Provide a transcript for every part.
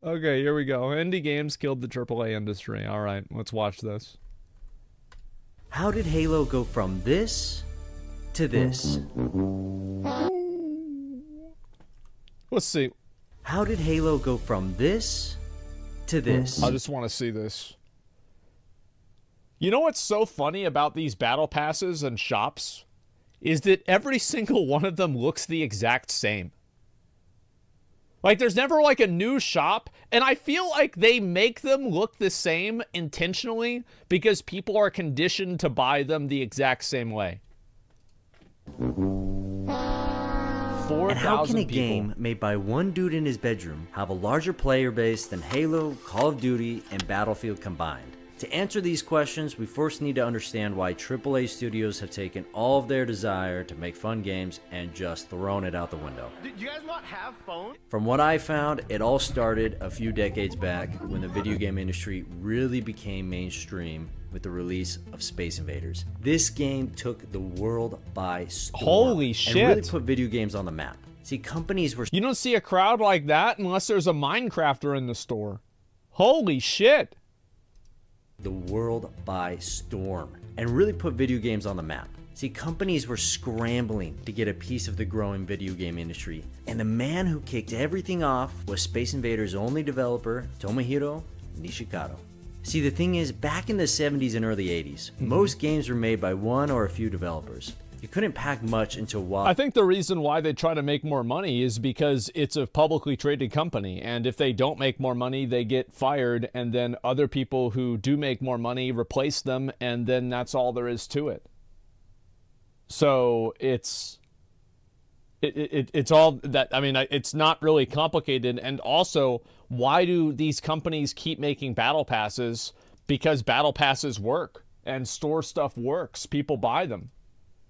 Okay, here we go. Indie games killed the AAA industry. All right, let's watch this. How did Halo go from this to this? Let's see. How did Halo go from this to this? I just want to see this. You know what's so funny about these battle passes and shops? Is that every single one of them looks the exact same. Like, there's never, like, a new shop, and I feel like they make them look the same intentionally because people are conditioned to buy them the exact same way. 4,000 And how can a people. game made by one dude in his bedroom have a larger player base than Halo, Call of Duty, and Battlefield combined? To answer these questions, we first need to understand why AAA studios have taken all of their desire to make fun games and just thrown it out the window. Do you guys not have phones? From what I found, it all started a few decades back when the video game industry really became mainstream with the release of Space Invaders. This game took the world by storm. Holy shit. And really put video games on the map. See, companies were... You don't see a crowd like that unless there's a Minecrafter in the store. Holy shit. The world by storm and really put video games on the map. See, companies were scrambling to get a piece of the growing video game industry, and the man who kicked everything off was Space Invaders' only developer, Tomohiro Nishikado. See, the thing is, back in the 70s and early 80s, most games were made by one or a few developers. You couldn't pack much into a while. I think the reason why they try to make more money is because it's a publicly traded company, and if they don't make more money, they get fired, and then other people who do make more money replace them, and then that's all there is to it. So it's all that. I mean, it's not really complicated. And also, why do these companies keep making battle passes? Because battle passes work and store stuff works. People buy them.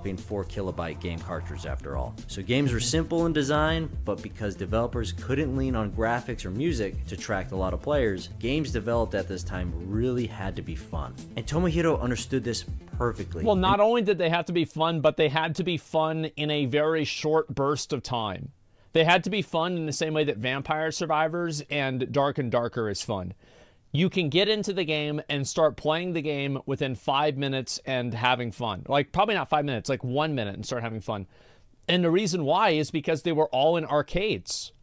4 kilobyte game cartridge after all. So games were simple in design, but because developers couldn't lean on graphics or music to attract a lot of players, games developed at this time really had to be fun. And Tomohiro understood this perfectly. Well, not only did they have to be fun, but they had to be fun in a very short burst of time. They had to be fun in the same way that Vampire Survivors and Dark and Darker is fun. You can get into the game and start playing the game within 5 minutes and having fun. Like, probably not 5 minutes, like 1 minute and start having fun. And the reason why is because they were all in arcades.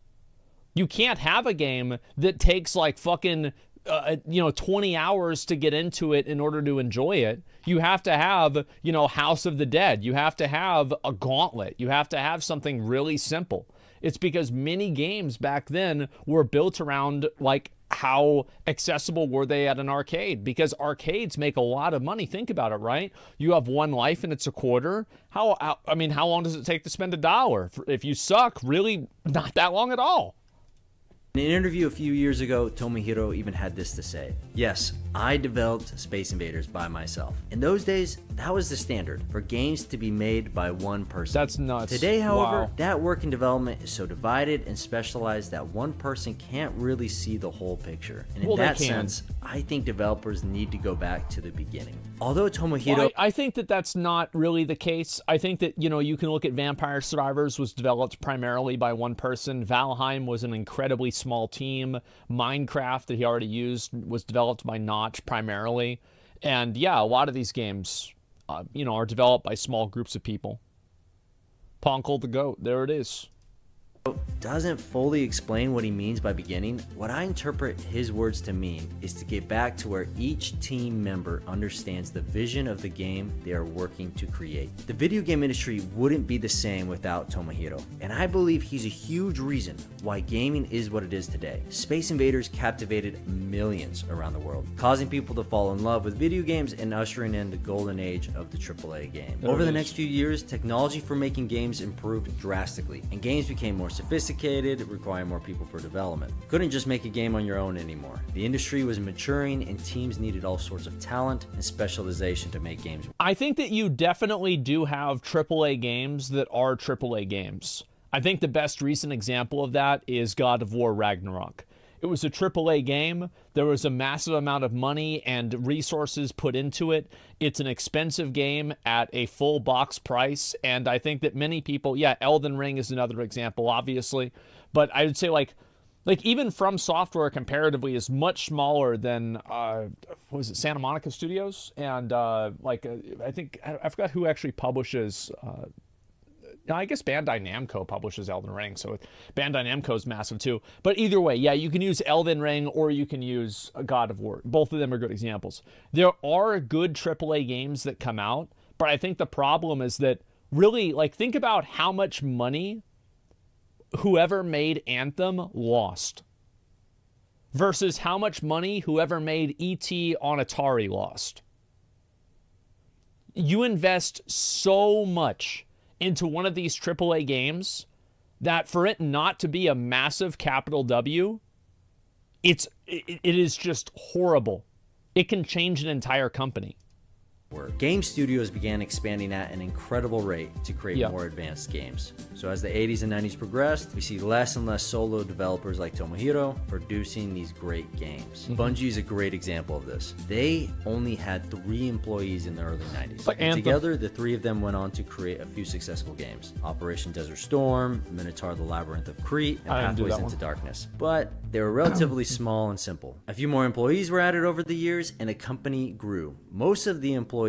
You can't have a game that takes like fucking, 20 hours to get into it in order to enjoy it. You have to have, House of the Dead. You have to have a Gauntlet. You have to have something really simple. It's because many games back then were built around, like, how accessible were they at an arcade? Because arcades make a lot of money. Think about it, right? You have one life and it's a quarter. How long does it take to spend $1? If you suck, really not that long at all. In an interview a few years ago, Tomohiro even had this to say. Yes, I developed Space Invaders by myself. In those days, that was the standard for games to be made by one person. That's nuts. Today, however, Wow. that work in development is so divided and specialized that one person can't really see the whole picture. And in that sense, I think developers need to go back to the beginning. Although Tomohiro... Well, I think that that's not really the case. I think that, you can look at Vampire Survivors was developed primarily by one person. Valheim was an incredibly small team. Minecraft that he already used was developed by Notch primarily. And yeah, a lot of these games, are developed by small groups of people. Ponkel the Goat, there it is. Doesn't fully explain what he means by beginning. What I interpret his words to mean is to get back to where each team member understands the vision of the game they are working to create. The video game industry wouldn't be the same without Tomohiro, and I believe he's a huge reason why gaming is what it is today. Space Invaders captivated millions around the world, causing people to fall in love with video games and ushering in the golden age of the AAA game. Over the next few years, technology for making games improved drastically, and games became more sophisticated, requiring more people for development. Couldn't just make a game on your own anymore. The industry was maturing and teams needed all sorts of talent and specialization to make games. I think that you definitely do have AAA games that are AAA games. I think the best recent example of that is God of War Ragnarok. It was a AAA game. There was a massive amount of money and resources put into it. It's an expensive game at a full box price. And I think that many people, Elden Ring is another example, obviously. But I would say, like, Like, even From Software comparatively is much smaller than, what was it, Santa Monica Studios? And, I think, I forgot who actually publishes, I guess Bandai Namco publishes Elden Ring, so Bandai Namco is massive too. But either way, yeah, you can use Elden Ring or you can use God of War. Both of them are good examples. There are good AAA games that come out, but I think the problem is that really, like, think about how much money whoever made Anthem lost versus how much money whoever made E.T. on Atari lost. You invest so much into one of these AAA games that for it not to be a massive capital W, it is just horrible. It can change an entire company. Game studios began expanding at an incredible rate to create more advanced games. So as the 80s and 90s progressed, we see less and less solo developers like Tomohiro producing these great games. Bungie is a great example of this. They only had 3 employees in the early 90s. And together, the 3 of them went on to create a few successful games. Operation Desert Storm, Minotaur the Labyrinth of Crete, and Pathways into Darkness. But they were relatively small and simple. A few more employees were added over the years, and the company grew. Most of the employees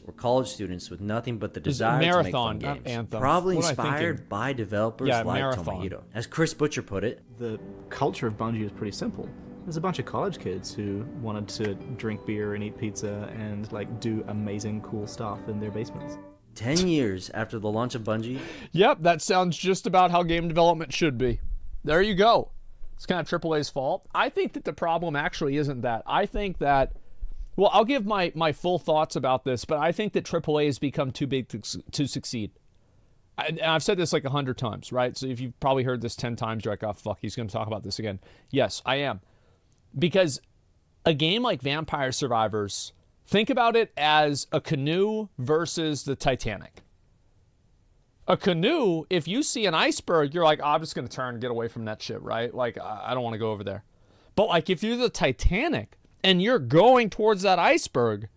were college students with nothing but the desire to make fun games. Probably inspired by developers like Tomohiro. As Chris Butcher put it, the culture of Bungie is pretty simple. There's a bunch of college kids who wanted to drink beer and eat pizza and like do amazing cool stuff in their basements. 10 years after the launch of Bungie. Yep, that sounds just about how game development should be. There you go. It's kind of AAA's fault. I think that the problem actually isn't that. I think that, well, I'll give my full thoughts about this, but I think that AAA has become too big to succeed. And I've said this like 100 times, right? So if you've probably heard this 10 times, you're like, oh, fuck, he's going to talk about this again. Yes, I am. Because a game like Vampire Survivors, think about it as a canoe versus the Titanic. A canoe, if you see an iceberg, you're like, oh, I'm just going to turn and get away from that shit, right? Like, I don't want to go over there. But like, if you're the Titanic and you're going towards that iceberg,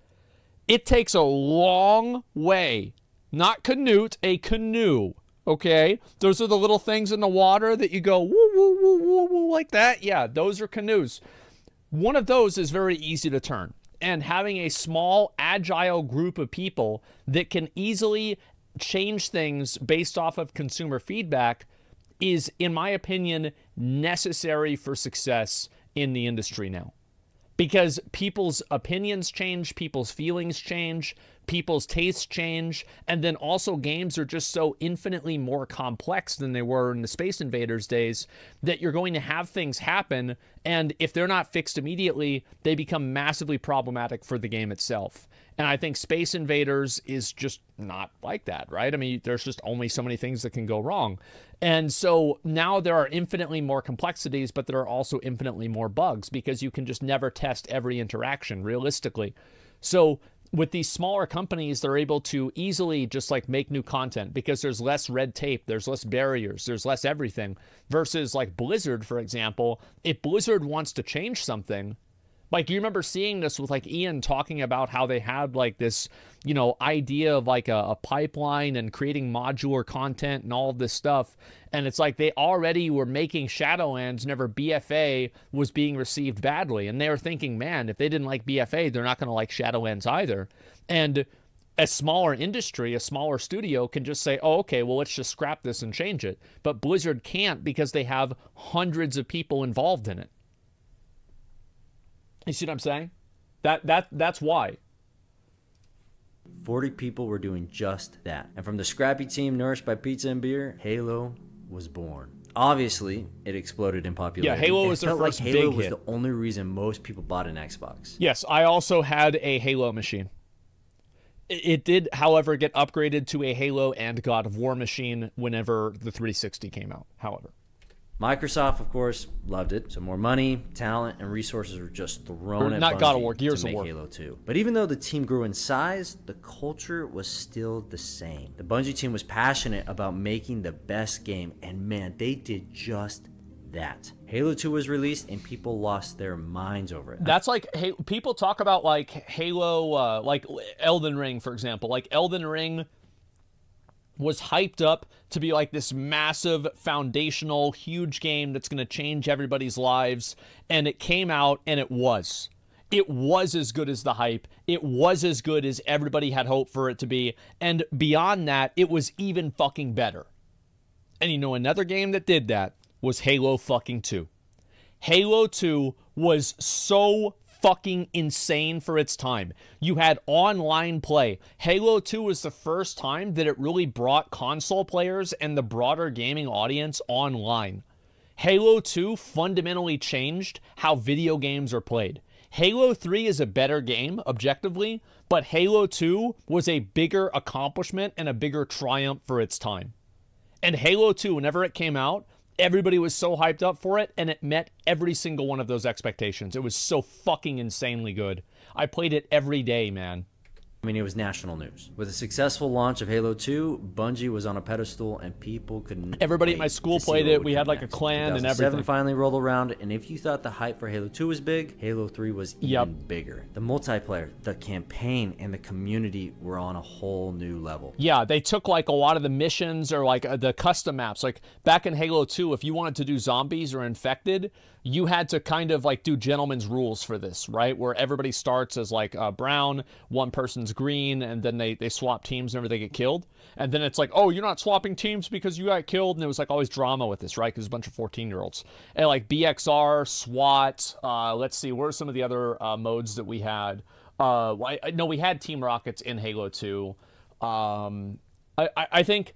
it takes a long way. Not canute, a canoe, okay? Those are the little things in the water that you go woo, woo, woo, woo, woo, like that. Yeah, those are canoes. One of those is very easy to turn. And having a small, agile group of people that can easily change things based off of consumer feedback is, in my opinion, necessary for success in the industry now. Because people's opinions change, people's feelings change, people's tastes change, and then also games are just so infinitely more complex than they were in the Space Invaders days that you're going to have things happen, and if they're not fixed immediately, they become massively problematic for the game itself. And I think Space Invaders is just not like that, right? I mean, there's just only so many things that can go wrong. And so now there are infinitely more complexities, but there are also infinitely more bugs because you can just never test every interaction realistically. So with these smaller companies, they're able to easily just like make new content because there's less red tape, there's less barriers, there's less everything. Versus like Blizzard, for example, if Blizzard wants to change something, like, you remember seeing this with, like, Ian talking about how they had, like, this, you know, idea of, like, a pipeline and creating modular content and all of this stuff. And it's like they already were making Shadowlands whenever BFA was being received badly. And they were thinking, man, if they didn't like BFA, they're not going to like Shadowlands either. And a smaller industry, a smaller studio can just say, oh, okay, well, let's just scrap this and change it. But Blizzard can't because they have hundreds of people involved in it. You see what I'm saying? That's why. 40 people were doing just that. And from the scrappy team nourished by pizza and beer, Halo was born. Obviously, it exploded in popularity. Yeah, Halo was their first big hit. Halo was the only reason most people bought an Xbox. Yes, I also had a Halo machine. It did, however, get upgraded to a Halo and God of War machine whenever the 360 came out, however. Microsoft, of course, loved it. So more money, talent, and resources were just thrown at not Bungie God of War, Gears to of make War. Halo 2. But even though the team grew in size, the culture was still the same. The Bungie team was passionate about making the best game, and man, they did just that. Halo 2 was released, and people lost their minds over it. That's like, hey, people talk about like Halo, like Elden Ring, for example. Like Elden Ring was hyped up to be like this massive, foundational, huge game that's going to change everybody's lives. And it came out, and it was. It was as good as the hype. It was as good as everybody had hoped for it to be. And beyond that, it was even fucking better. And you know, another game that did that was Halo fucking 2. Halo 2 was so fucking insane for its time. You had online play. Halo 2 was the first time that it really brought console players and the broader gaming audience online. Halo 2 fundamentally changed how video games are played. Halo 3 is a better game, objectively, but Halo 2 was a bigger accomplishment and a bigger triumph for its time. And Halo 2, whenever it came out, everybody was so hyped up for it, and it met every single one of those expectations. It was so fucking insanely good. I played it every day, man. I mean, it was national news. With a successful launch of Halo 2, Bungie was on a pedestal, and people couldn't. Everybody at my school played it. We had like a clan and everything. 2007 finally rolled around, and if you thought the hype for Halo 2 was big, Halo 3 was even bigger. The multiplayer, the campaign, and the community were on a whole new level. Yeah, they took like a lot of the missions or like the custom maps. Like back in Halo 2, if you wanted to do zombies or infected, you had to kind of like do gentleman's rules for this, right? Where everybody starts as like brown, one person's green, and then they swap teams whenever they get killed. And then it's like, oh, you're not swapping teams because you got killed. And there was like always drama with this, right? Because a bunch of 14-year-olds. And like BXR, SWAT, let's see, what are some of the other modes that we had? No, we had Team Rockets in Halo 2. I think,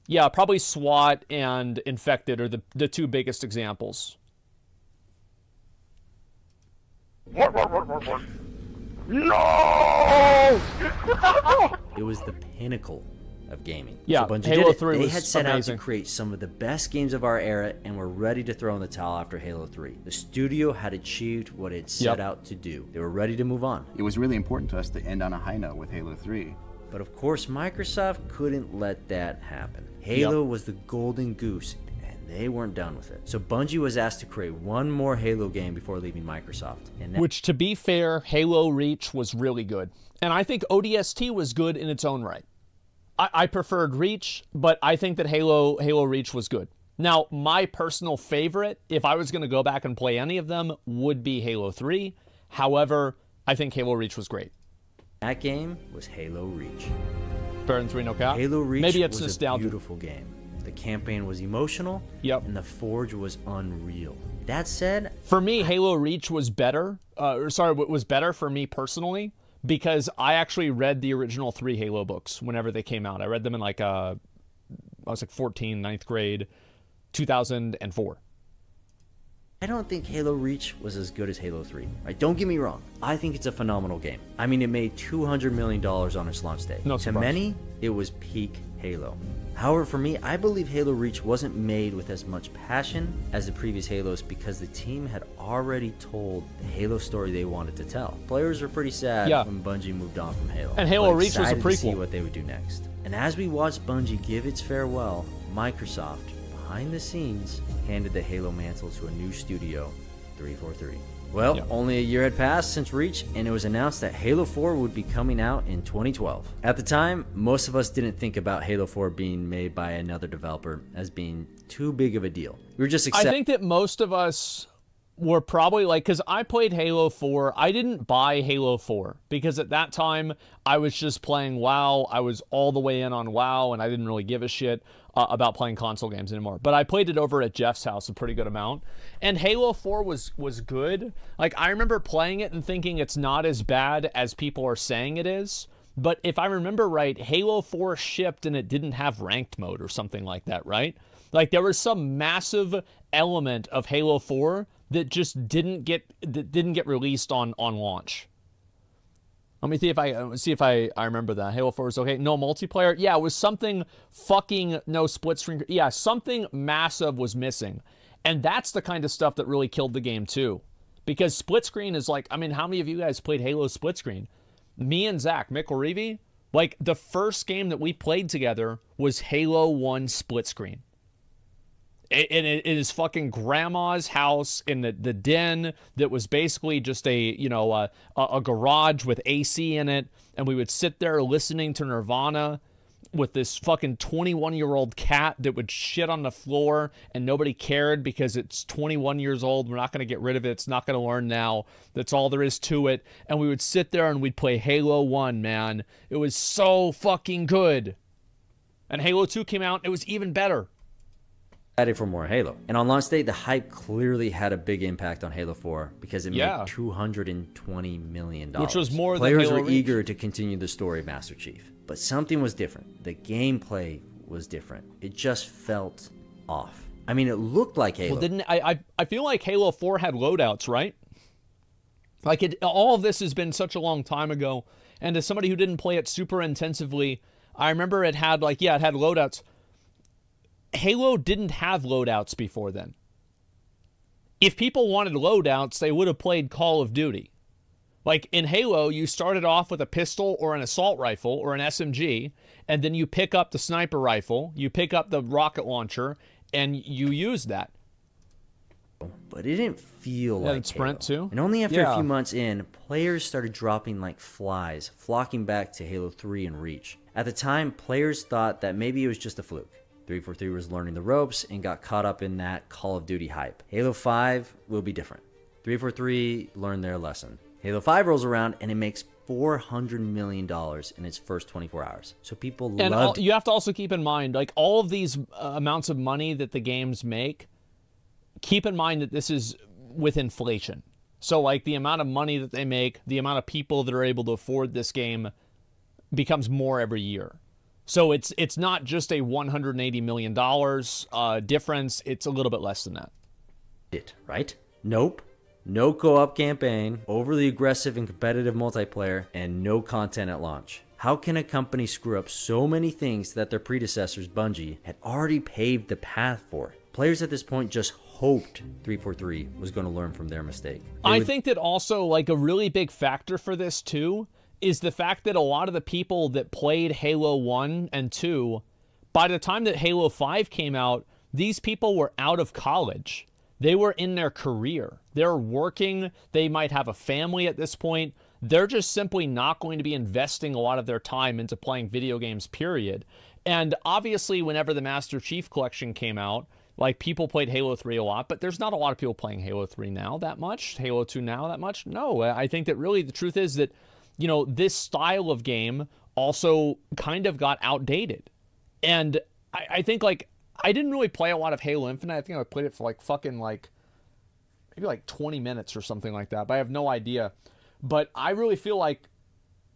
yeah, probably SWAT and Infected are the two biggest examples. No! It was the pinnacle of gaming. Yeah, so Bungie Halo did it. 3 They was had set amazing. out to create some of the best games of our era and were ready to throw in the towel after Halo 3. The studio had achieved what it set out to do. They were ready to move on. It was really important to us to end on a high note with Halo 3. But of course, Microsoft couldn't let that happen. Halo was the golden goose, and they weren't done with it. So Bungie was asked to create one more Halo game before leaving Microsoft. And Which, to be fair, Halo Reach was really good. And I think ODST was good in its own right. I preferred Reach, but I think that Halo Reach was good. Now, my personal favorite, if I was going to go back and play any of them, would be Halo 3. However, I think Halo Reach was great. that game was Halo Reach. Better than 3 no cap? Halo Reach Maybe it's was nostalgia. a beautiful game. The campaign was emotional, and the Forge was unreal. That said, for me, Halo Reach was better. Was better for me personally because I actually read the original 3 Halo books whenever they came out. I read them in like I was like 14, 9th grade, 2004. I don't think Halo Reach was as good as Halo 3. Right? Don't get me wrong. I think it's a phenomenal game. I mean, it made $200 million on its launch day. No to surprise. many, it was peak Halo. However, for me, I believe Halo Reach wasn't made with as much passion as the previous Halos because the team had already told the Halo story they wanted to tell. Players were pretty sad when Bungie moved on from Halo. And Halo but Reach was a excited to see prequel. what they would do next. And as we watched Bungie give its farewell, Microsoft, behind the scenes, handed the Halo mantle to a new studio, 343. Well, only a year had passed since Reach, and it was announced that Halo 4 would be coming out in 2012. At the time, most of us didn't think about Halo 4 being made by another developer as being too big of a deal. We were just I think that most of us were probably like, because I played Halo 4, I didn't buy Halo 4 because at that time I was just playing WoW. I was all the way in on WoW and I didn't really give a shit about playing console games anymore. But I played it over at Jeff's house a pretty good amount. And Halo 4 was good. Like, I remember playing it and thinking it's not as bad as people are saying it is. But if I remember right, Halo 4 shipped and it didn't have ranked mode or something like that, right? Like, there was some massive element of Halo 4 that just didn't get released on launch. Let me see if I remember that. Halo 4 was okay. No multiplayer. Yeah, it was something fucking no split screen. Yeah, something massive was missing. And that's the kind of stuff that really killed the game too. Because split screen is like, I mean, how many of you guys played Halo split screen? Me and Zach, Mikkel, like the first game that we played together was Halo 1 split screen. It is fucking grandma's house in the den that was basically just a garage with AC in it, and we would sit there listening to Nirvana with this fucking 21-year-old cat that would shit on the floor and nobody cared because it's 21 years old. We're not going to get rid of it. It's not going to learn now. That's all there is to it. And we would sit there and we'd play Halo 1, man. It was so fucking good. And Halo 2 came out. It was even better. Excited for more Halo. And on launch day, the hype clearly had a big impact on Halo 4 because it made $220 million. Which was more than Players Halo were Reach. eager to continue the story of Master Chief. But something was different. The gameplay was different. It just felt off. I mean, it looked like Halo. Well, didn't I feel like Halo 4 had loadouts, right? Like, all of this has been such a long time ago. And as somebody who didn't play it super intensively, I remember it had, like, yeah, it had loadouts. Halo didn't have loadouts before then. If people wanted loadouts, they would have played Call of Duty. Like, in Halo, you started off with a pistol or an assault rifle or an SMG, and then you pick up the sniper rifle, you pick up the rocket launcher, and you use that. But it didn't feel like and Sprint Halo. too. And only after a few months in, players started dropping like flies, flocking back to Halo 3 and Reach. At the time, players thought that maybe it was just a fluke. 343 was learning the ropes and got caught up in that Call of Duty hype. Halo 5 will be different. 343 learned their lesson. Halo 5 rolls around and it makes $400 million in its first 24 hours. So people loved it. You have to also keep in mind, like, all of these amounts of money that the games make, keep in mind that this is with inflation. So, like, the amount of money that they make, the amount of people that are able to afford this game becomes more every year. So it's not just a $180 million difference. It's a little bit less than that. Right? Nope. No co-op campaign, overly aggressive and competitive multiplayer, and no content at launch. How can a company screw up so many things that their predecessors, Bungie, had already paved the path for? Players at this point just hoped 343 was going to learn from their mistake. I think that also, like, a really big factor for this too is the fact that a lot of the people that played Halo 1 and 2, by the time that Halo 5 came out, these people were out of college. They were in their career. They're working. They might have a family at this point. They're just simply not going to be investing a lot of their time into playing video games, period. And obviously, whenever the Master Chief Collection came out, like, people played Halo 3 a lot, but there's not a lot of people playing Halo 3 now that much. Halo 2 now that much? No, I think that really the truth is that, you know, this style of game also kind of got outdated. And I think, like, I didn't really play a lot of Halo Infinite. I think I played it for, like, fucking, like, maybe, like, 20 minutes or something like that. But I have no idea. But I really feel like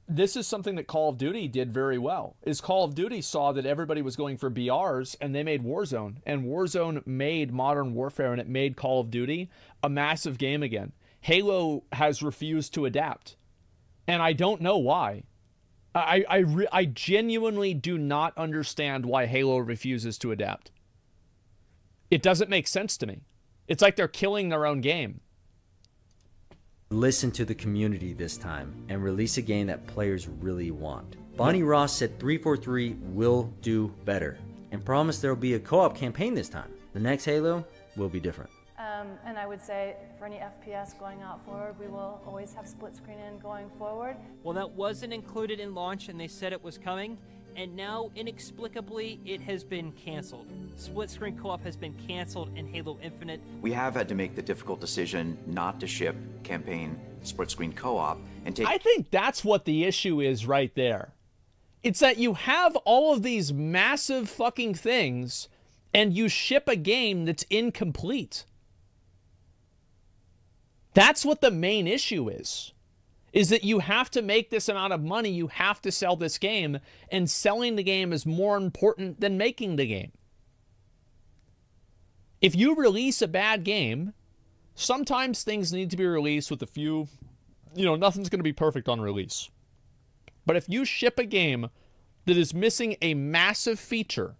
this is something that Call of Duty did very well. Is Call of Duty saw that everybody was going for BRs, and they made Warzone. And Warzone made Modern Warfare, and it made Call of Duty a massive game again. Halo has refused to adapt. And I don't know why. I genuinely do not understand why Halo refuses to adapt. It doesn't make sense to me. It's like they're killing their own game. Listen to the community this time and release a game that players really want. Bonnie Ross said 343 will do better and promised there will be a co-op campaign this time. The next Halo will be different. And I would say for any FPS going out forward, we will always have split screen in going forward. Well, that wasn't included in launch, and they said it was coming, and now inexplicably it has been canceled. Split screen co-op has been canceled in Halo Infinite. We have had to make the difficult decision not to ship campaign split screen co-op and take. I think that's what the issue is right there. It's that you have all of these massive fucking things and you ship a game that's incomplete. That's what the main issue is that you have to make this amount of money, you have to sell this game, and selling the game is more important than making the game. If you release a bad game, sometimes things need to be released with a few, you know, nothing's going to be perfect on release. But if you ship a game that is missing a massive feature,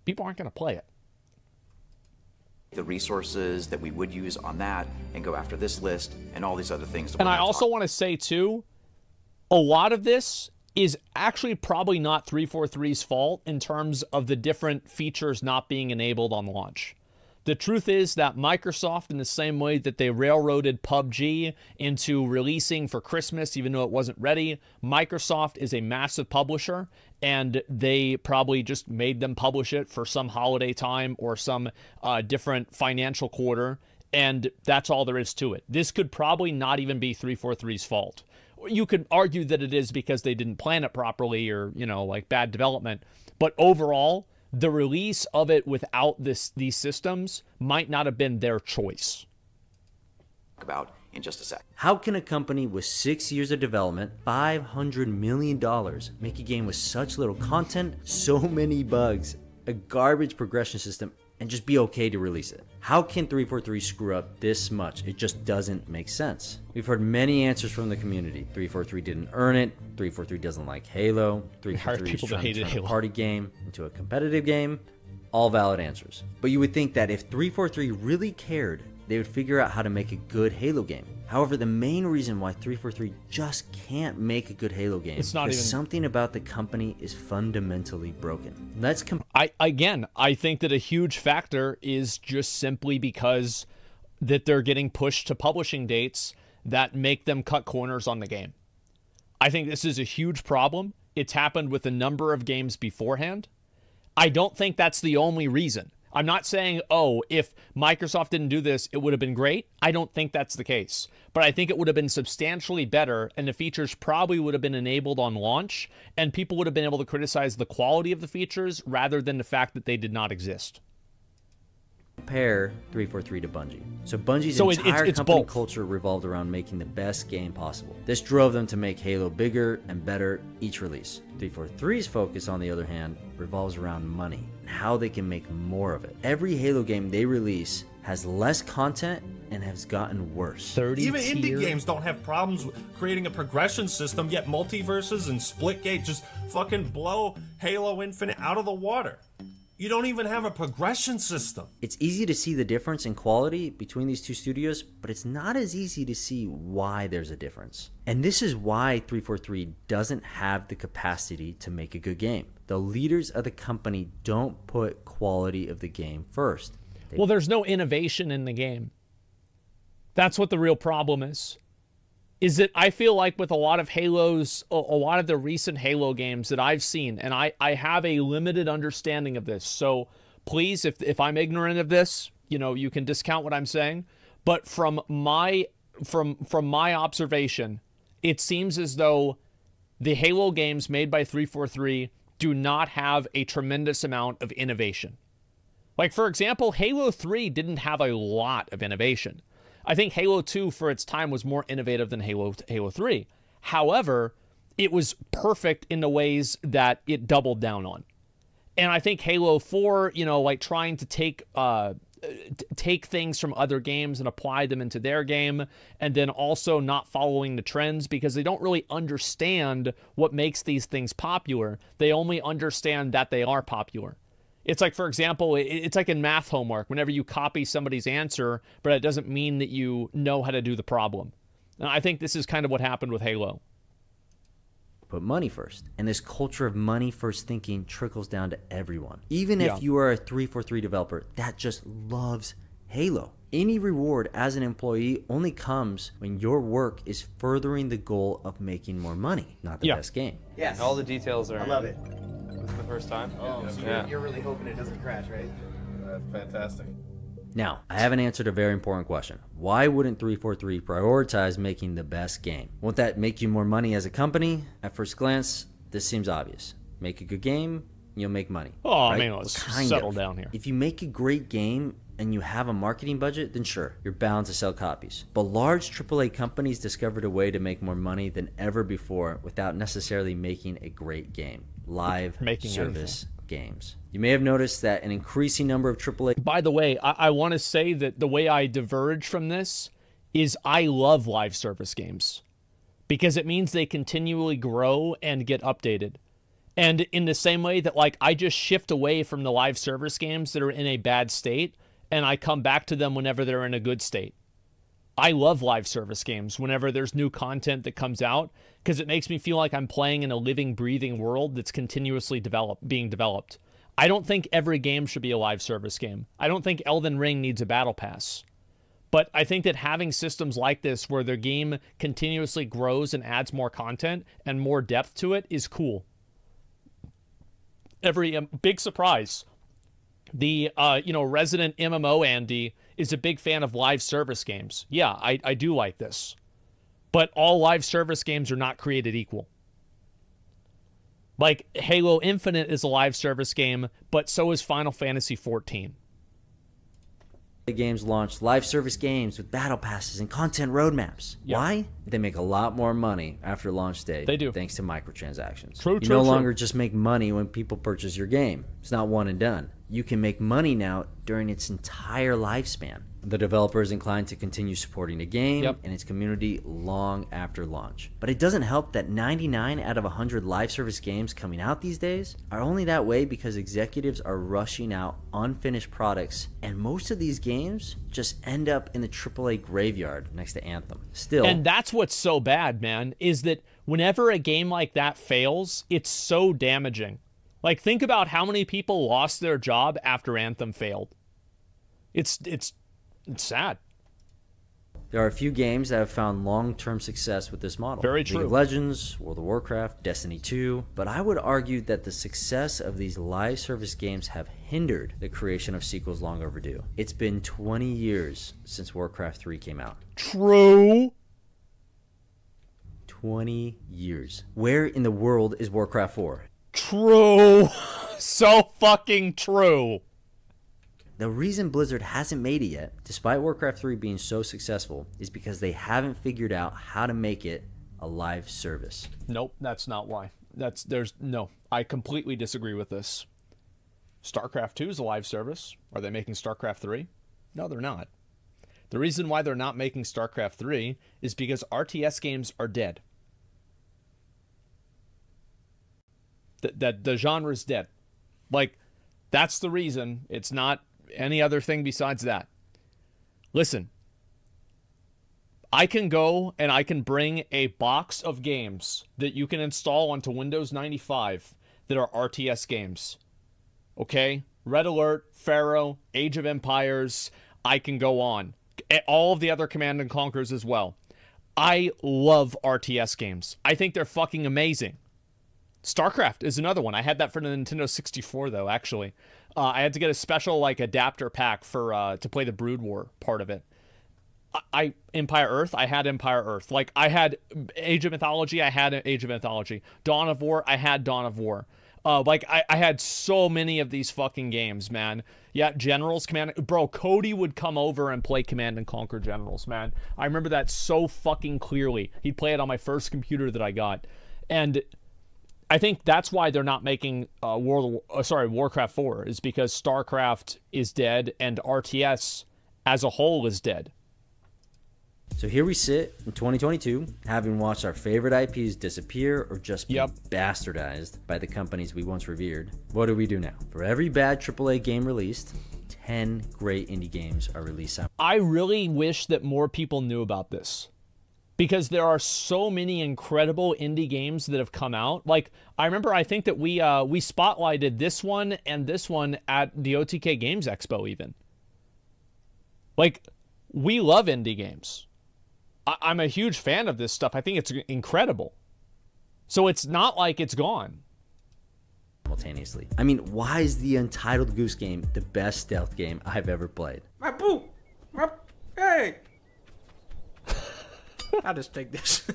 people aren't going to play it. The resources that we would use on that and go after this list and all these other things. And I also want to say, too, a lot of this is actually probably not 343's fault in terms of the different features not being enabled on launch. The truth is that Microsoft, in the same way that they railroaded PUBG into releasing for Christmas, even though it wasn't ready, Microsoft is a massive publisher, and they probably just made them publish it for some holiday time or some different financial quarter, and that's all there is to it. This could probably not even be 343's fault. You could argue that it is because they didn't plan it properly or, you know, like bad development, but overall, the release of it without these systems might not have been their choice. About in just a sec. How can a company with 6 years of development, $500 million, make a game with such little content, so many bugs, a garbage progression system, and just be okay to release it? How can 343 screw up this much? It just doesn't make sense. We've heard many answers from the community. 343 didn't earn it. 343 doesn't like Halo. 343 is trying to turn a party game into a competitive game. All valid answers. But you would think that if 343 really cared, they would figure out how to make a good Halo game. However, the main reason why 343 just can't make a good Halo game is something about the company is fundamentally broken. I think that a huge factor is just simply because that they're getting pushed to publishing dates that make them cut corners on the game. I think this is a huge problem. It's happened with a number of games beforehand. I don't think that's the only reason. I'm not saying, oh, if Microsoft didn't do this, it would have been great. I don't think that's the case. But I think it would have been substantially better, and the features probably would have been enabled on launch, and people would have been able to criticize the quality of the features rather than the fact that they did not exist. Compare 343 to Bungie. So Bungie's entire company culture revolved around making the best game possible. This drove them to make Halo bigger and better each release. 343's focus, on the other hand, revolves around money and how they can make more of it. Every Halo game they release has less content and has gotten worse. Even indie games don't have problems with creating a progression system, yet multiverses and Splitgate just fucking blow Halo Infinite out of the water. You don't even have a progression system. It's easy to see the difference in quality between these two studios, but it's not as easy to see why there's a difference. And this is why 343 doesn't have the capacity to make a good game. The leaders of the company don't put quality of the game first. Well, there's no innovation in the game. That's what the real problem is. Is that I feel like with a lot of Halos, a lot of the recent Halo games that I've seen, and I have a limited understanding of this, so please, if I'm ignorant of this, you know, you can discount what I'm saying, but from my observation, it seems as though the Halo games made by 343 do not have a tremendous amount of innovation. Like, for example, Halo 3 didn't have a lot of innovation. I think Halo 2 for its time was more innovative than Halo 3. However, it was perfect in the ways that it doubled down on. And I think Halo 4, you know, like trying to take things from other games and apply them into their game, and then also not following the trends because they don't really understand what makes these things popular. They only understand that they are popular. It's like, for example, it's like in math homework, whenever you copy somebody's answer, but it doesn't mean that you know how to do the problem. And I think this is kind of what happened with Halo. Put money first. And this culture of money first thinking trickles down to everyone. Even if you are a 343 developer that just loves Halo. Any reward as an employee only comes when your work is furthering the goal of making more money, not the best game. Yes. All the details are... I love it. This is the first time? Oh, so you're really hoping it doesn't crash, right? That's fantastic. Now, I haven't answered a very important question. Why wouldn't 343 prioritize making the best game? Won't that make you more money as a company? At first glance, this seems obvious. Make a good game, you'll make money. Oh, right? man, let's settle down here. If you make a great game and you have a marketing budget, then sure, you're bound to sell copies. But large AAA companies discovered a way to make more money than ever before without necessarily making a great game. Live service games. You may have noticed that an increasing number of AAA... By the way, I want to say that the way I diverge from this is I love live service games because it means they continually grow and get updated. And in the same way that, like, I just shift away from the live service games that are in a bad state and I come back to them whenever they're in a good state. I love live service games whenever there's new content that comes out because it makes me feel like I'm playing in a living, breathing world that's continuously being developed. I don't think every game should be a live service game. I don't think Elden Ring needs a battle pass. But I think that having systems like this where their game continuously grows and adds more content and more depth to it is cool. Big surprise. The resident MMO Andy is a big fan of live service games. Yeah, I do like this. But all live service games are not created equal. Like, Halo Infinite is a live service game, but so is Final Fantasy XIV. The games launched live service games with battle passes and content roadmaps. Yep. Why? They make a lot more money after launch day. They do. Thanks to microtransactions. True, you no longer just make money when people purchase your game. It's not one and done. You can make money now during its entire lifespan. The developer is inclined to continue supporting the game and its community long after launch. But it doesn't help that 99 out of 100 live service games coming out these days are only that way because executives are rushing out unfinished products, and most of these games just end up in the AAA graveyard next to Anthem. Still, and that's what's so bad, man, is that whenever a game like that fails, it's so damaging. Like, think about how many people lost their job after Anthem failed. It's sad. There are a few games that have found long-term success with this model. Very true. League of Legends, World of Warcraft, Destiny 2. But I would argue that the success of these live service games have hindered the creation of sequels long overdue. It's been 20 years since Warcraft 3 came out. True. 20 years. Where in the world is Warcraft 4? True. So fucking true. The reason Blizzard hasn't made it yet, despite Warcraft 3 being so successful, is because they haven't figured out how to make it a live service. Nope, that's not why. No, I completely disagree with this. StarCraft 2 is a live service. Are they making StarCraft 3? No, they're not. The reason why they're not making StarCraft 3 is because RTS games are dead. The genre is dead. Like, that's the reason. It's not any other thing besides that. Listen, I can go and I can bring a box of games that you can install onto Windows 95 that are RTS games. Okay? Red Alert, Pharaoh, Age of Empires, I can go on. All of the other Command and Conquers as well. I love RTS games. I think they're fucking amazing. StarCraft is another one. I had that for the Nintendo 64, though, actually. I had to get a special, like, adapter pack for to play the Brood War part of it. Empire Earth, I had Empire Earth. Like, I had Age of Mythology, I had Age of Mythology. Dawn of War, I had Dawn of War. I had so many of these fucking games, man. Yeah, Generals, Bro, Cody would come over and play Command and Conquer Generals, man. I remember that so fucking clearly. He'd play it on my first computer that I got. And I think that's why they're not making Warcraft 4, is because StarCraft is dead and RTS as a whole is dead. So here we sit in 2022, having watched our favorite IPs disappear or just be bastardized by the companies we once revered. What do we do now? For every bad AAA game released, 10 great indie games are released. I really wish that more people knew about this, because there are so many incredible indie games that have come out. Like, I remember, I think that we spotlighted this one and this one at the OTK Games Expo even. Like, we love indie games. I'm a huge fan of this stuff. I think it's incredible. So it's not like it's gone. Simultaneously. I mean, why is the Untitled Goose Game the best stealth game I've ever played? My boo! Hey! I'll just take this.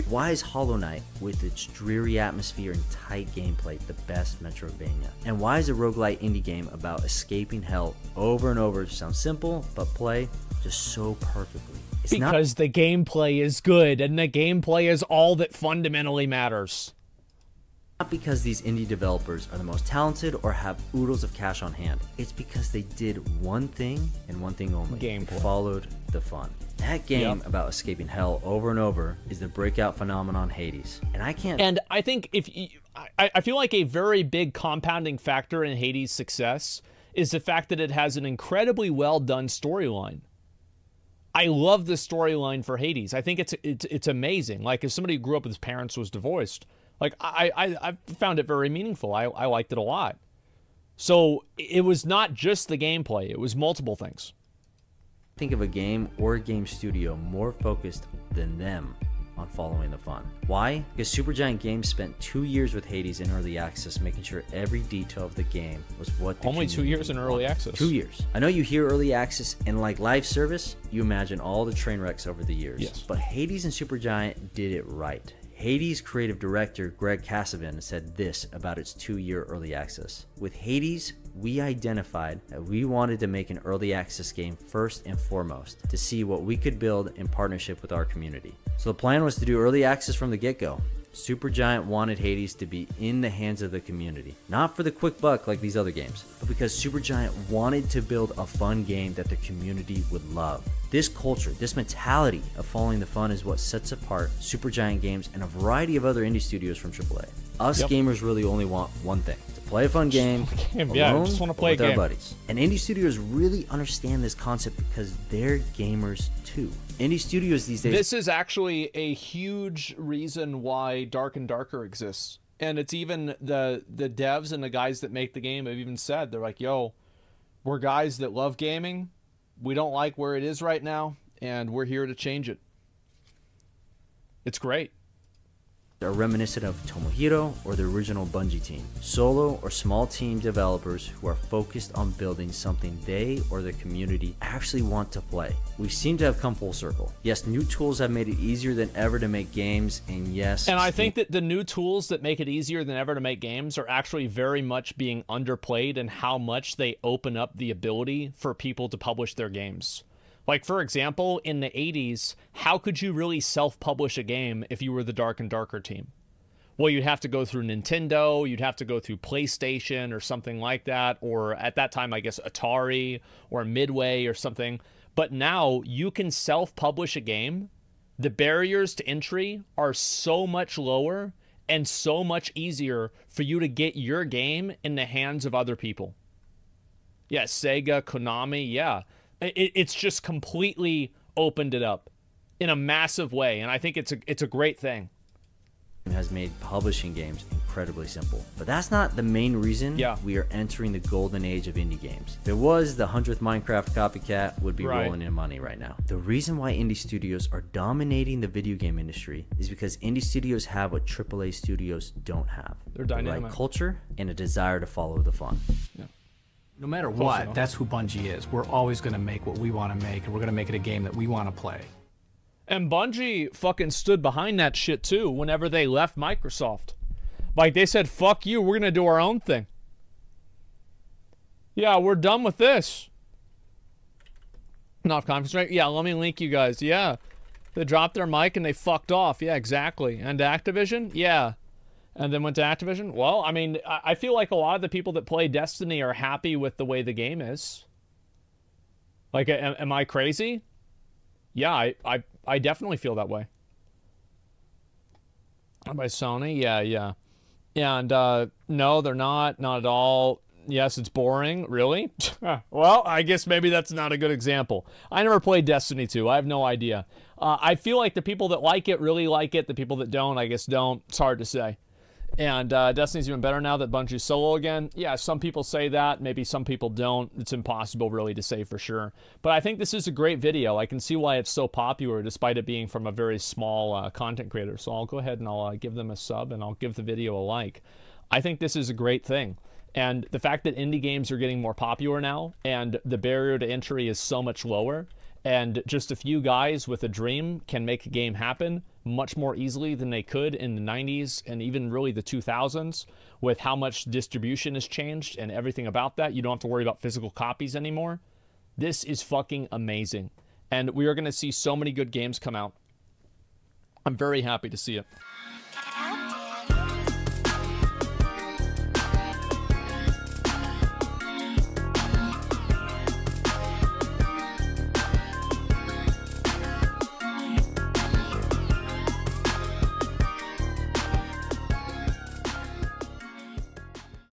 Why is Hollow Knight, with its dreary atmosphere and tight gameplay, the best Metroidvania? And why is a roguelite indie game about escaping hell over and over sound simple, but play just so perfectly? Because the gameplay is good, and the gameplay is all that fundamentally matters. Not because these indie developers are the most talented or have oodles of cash on hand. It's because they did one thing and one thing only. Gameplay. Followed the fun. That game about escaping hell over and over is the breakout phenomenon Hades. And I can't... And I think I feel like a very big compounding factor in Hades' success is the fact that it has an incredibly well done storyline. I love the storyline for Hades. I think it's amazing. Like, as somebody who grew up with his parents was divorced, like, I found it very meaningful. I liked it a lot. So it was not just the gameplay, it was multiple things. Think of a game or a game studio more focused than them on following the fun. Why? Because Supergiant Games spent 2 years with Hades in early access, making sure every detail of the game was what the Only 2 years in early access. 2 years. I know you hear early access and like live service, you imagine all the train wrecks over the years. Yes. But Hades and Supergiant did it right. Hades creative director Greg Kasavin said this about its 2-year early access. With Hades, we identified that we wanted to make an early access game first and foremost to see what we could build in partnership with our community. So the plan was to do early access from the get-go. Supergiant wanted Hades to be in the hands of the community, not for the quick buck like these other games, but because Supergiant wanted to build a fun game that the community would love. This culture, this mentality of following the fun is what sets apart Supergiant Games and a variety of other indie studios from AAA. Us gamers really only want one thing: to play a fun game, yeah, alone, just want to play with a game. our buddies. And indie studios really understand this concept because they're gamers too. Indie studios these days... This is actually a huge reason why Dark and Darker exists. And it's even the devs and the guys that make the game have even said, they're like, yo, we're guys that love gaming. We don't like where it is right now, and we're here to change it. It's great. Are reminiscent of Tomohiro or the original Bungie team. Solo or small team developers who are focused on building something they or the community actually want to play. We seem to have come full circle. Yes, new tools have made it easier than ever to make games, and yes... And I think that the new tools that make it easier than ever to make games are actually very much being underplayed in how much they open up the ability for people to publish their games. Like, for example, in the 80s, how could you really self-publish a game if you were the Dark and Darker team? Well, you'd have to go through Nintendo, you'd have to go through PlayStation or something like that, or at that time, I guess, Atari or Midway or something. But now, you can self-publish a game. The barriers to entry are so much lower and so much easier for you to get your game in the hands of other people. Yeah, Sega, Konami, yeah. It's just completely opened it up in a massive way, and I think it's a great thing. Has made publishing games incredibly simple. But that's not the main reason we are entering the golden age of indie games. If it was, the 100th Minecraft copycat would be rolling in money right now. The reason why indie studios are dominating the video game industry is because indie studios have what AAA studios don't have. They're dynamic. The right culture and a desire to follow the fun. Yeah. No matter what, that's who Bungie is. We're always going to make what we want to make, and we're going to make it a game that we want to play. And Bungie fucking stood behind that shit too whenever they left Microsoft. Like, they said, fuck you, we're going to do our own thing. Yeah, we're done with this. Not conference, right? Yeah, let me link you guys. Yeah. They dropped their mic and they fucked off. Yeah, exactly. And Activision? Yeah. And then went to Activision? Well, I mean, I feel like a lot of the people that play Destiny are happy with the way the game is. Like, am I crazy? Yeah, I definitely feel that way. By Sony? Yeah. And, no, they're not at all. Yes, it's boring. Really? Well, I guess maybe that's not a good example. I never played Destiny 2. I have no idea. I feel like the people that like it really like it. The people that don't, I guess, don't. It's hard to say. And Destiny's even better now that Bungie's solo again. Yeah, some people say that. Maybe some people don't. It's impossible really to say for sure. But I think this is a great video. I can see why it's so popular despite it being from a very small content creator. So I'll go ahead and I'll give them a sub and I'll give the video a like. I think this is a great thing. And the fact that indie games are getting more popular now and the barrier to entry is so much lower and just a few guys with a dream can make a game happen much more easily than they could in the 90s and even really the 2000s with how much distribution has changed and everything about that. You don't have to worry about physical copies anymore. This is fucking amazing. And we are going to see so many good games come out. I'm very happy to see it.